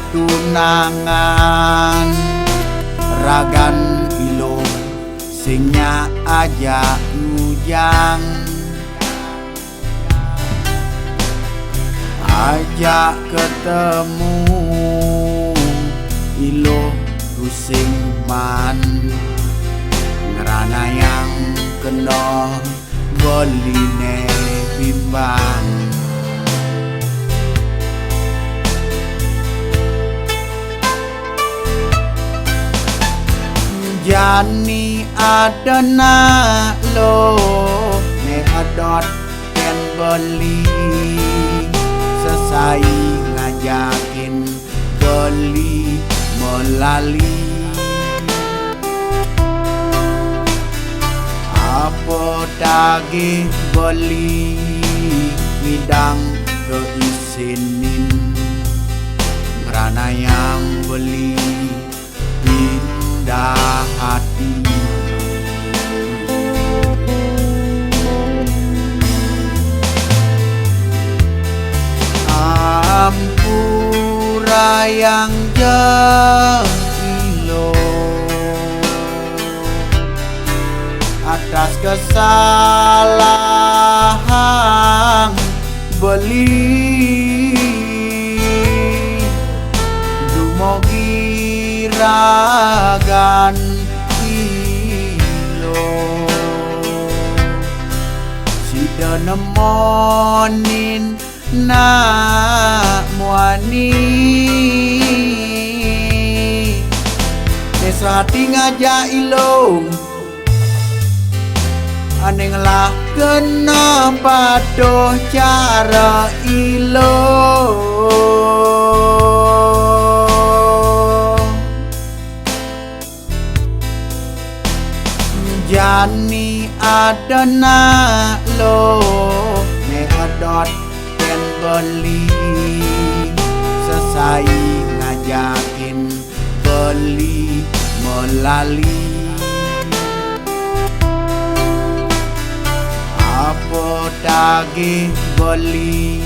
tunangan ragan ilo singnya aja ujang ajak ketemu ilo rusing man ngerana yang kena boline bimbang jani adana lo ne adot ken beli sesai ngajakin beli melali apa daging beli midang keisinin karena yang beli pindah hati ampura yang jahilo atas kesalahan beli dumogi ragan ilo sida nemonin nak muani desa hati ngajak ilo aneng lah kena padoh cara ilo jani adana lo ne adot ken beli sesai ngajakin beli melali apa daging beli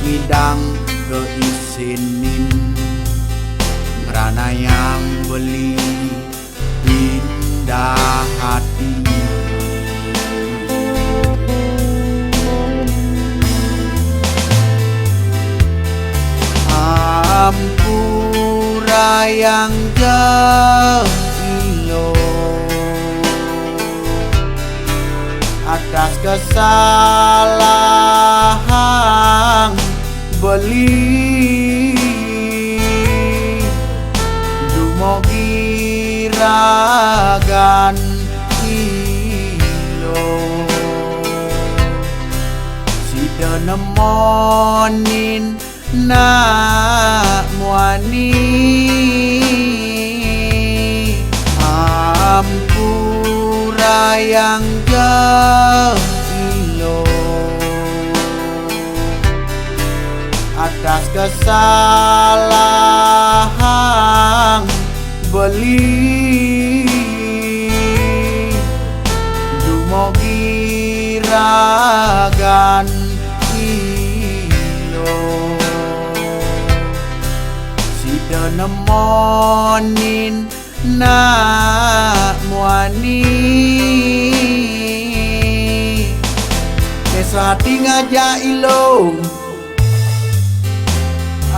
midang keisinin karena yang beli pindah hati ampura yang jahilo atas kesalahan beli dumogi ragan ilo sida nemonin nak muani ampura yang jahilo atas kesalahan beli dumogi ragan ilo sida nemonin nak muani desa hati ngajak ilo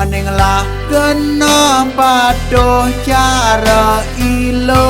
aneng lah kena padoh cara ilo